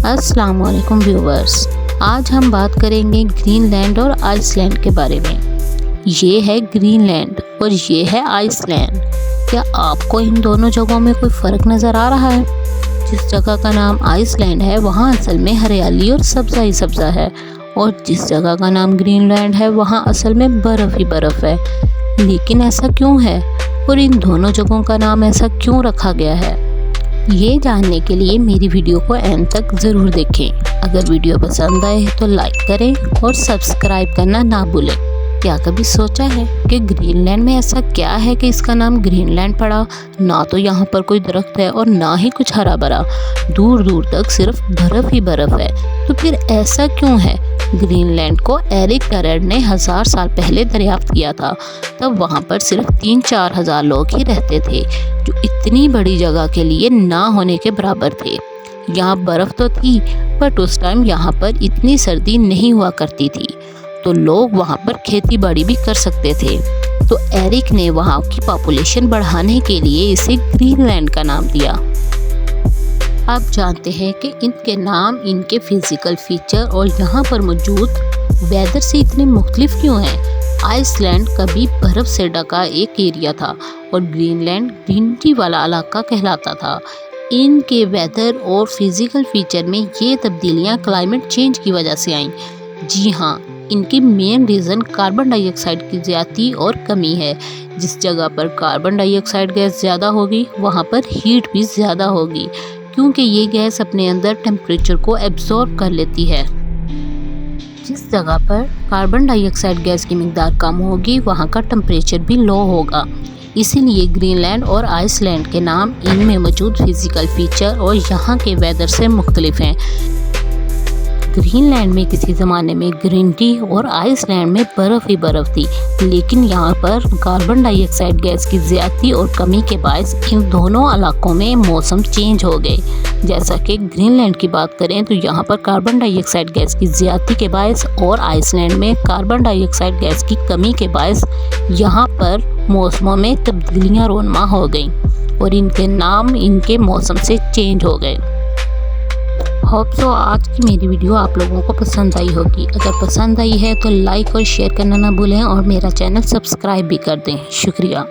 अस्सलाम वालेकुम व्यूवर्स, आज हम बात करेंगे ग्रीन लैंड और आइसलैंड के बारे में। ये है ग्रीन लैंड और ये है आइसलैंड। क्या आपको इन दोनों जगहों में कोई फ़र्क नज़र आ रहा है? जिस जगह का नाम आइसलैंड है वहाँ असल में हरियाली और सब्ज़ा ही सब्ज़ा है, और जिस जगह का नाम ग्रीन लैंड है वहाँ असल में बर्फ़ ही बर्फ़ है। लेकिन ऐसा क्यों है और इन दोनों जगहों का नाम ऐसा क्यों रखा गया है? ये जानने के लिए मेरी वीडियो को एंड तक ज़रूर देखें। अगर वीडियो पसंद आए तो लाइक करें और सब्सक्राइब करना ना भूलें। क्या कभी सोचा है कि ग्रीनलैंड में ऐसा क्या है कि इसका नाम ग्रीनलैंड पड़ा? ना तो यहाँ पर कोई दरख्त है और ना ही कुछ हरा भरा, दूर दूर तक सिर्फ बर्फ़ ही बर्फ़ है। तो फिर ऐसा क्यों है? ग्रीनलैंड को एरिक टेरेड ने 1000 साल पहले दरियाफ्त किया था। तब वहाँ पर सिर्फ 3-4 हज़ार लोग ही रहते थे, जो इतनी बड़ी जगह के लिए ना होने के बराबर थे। यहाँ बर्फ़ तो थी, बट उस टाइम यहाँ पर इतनी सर्दी नहीं हुआ करती थी, तो लोग वहाँ पर खेती बाड़ी भी कर सकते थे। तो एरिक ने वहाँ की पॉपुलेशन बढ़ाने के लिए इसे ग्रीनलैंड का नाम दिया। आप जानते हैं कि इनके नाम इनके फिज़िकल फीचर और यहाँ पर मौजूद वेदर से इतने मुख्तलिफ क्यों हैं? आइसलैंड कभी बर्फ़ से ढका एक एरिया था और ग्रीनलैंड ग्रीनरी वाला इलाका कहलाता था। इनके वेदर और फिज़िकल फीचर में ये तब्दीलियाँ क्लाइमेट चेंज की वजह से आईं। जी हाँ, इनकी मेन रीज़न कार्बन डाइऑक्साइड की ज़्यादती और कमी है। जिस जगह पर कार्बन डाइऑक्साइड गैस ज़्यादा होगी वहाँ पर हीट भी ज़्यादा होगी, क्योंकि ये गैस अपने अंदर टेम्परेचर को एब्जॉर्ब कर लेती है। जिस जगह पर कार्बन डाइऑक्साइड गैस की मिकदार कम होगी वहाँ का टेम्परेचर भी लो होगा। इसीलिए ग्रीनलैंड और आइसलैंड के नाम इनमें मौजूद फिज़िकल फीचर और यहाँ के वेदर से मुख्तलिफ हैं। ग्रीनलैंड में किसी ज़माने में ग्रीनरी और आइसलैंड में बर्फ़ ही बर्फ़ थी, लेकिन यहाँ पर कार्बन डाइऑक्साइड गैस की ज़्यादती और कमी के बायस इन दोनों इलाकों में मौसम चेंज हो गए। जैसा कि ग्रीनलैंड की बात करें तो यहाँ पर कार्बन डाइऑक्साइड गैस की ज़्यादती के बायस और आइसलैंड में कार्बन डाइऑक्साइड गैस की कमी के बायस यहाँ पर मौसमों में तब्दीलियाँ रोनमा हो गईं और इनके नाम इनके मौसम से चेंज हो गए। होप सो आज की मेरी वीडियो आप लोगों को पसंद आई होगी। अगर पसंद आई है तो लाइक और शेयर करना ना भूलें और मेरा चैनल सब्सक्राइब भी कर दें। शुक्रिया।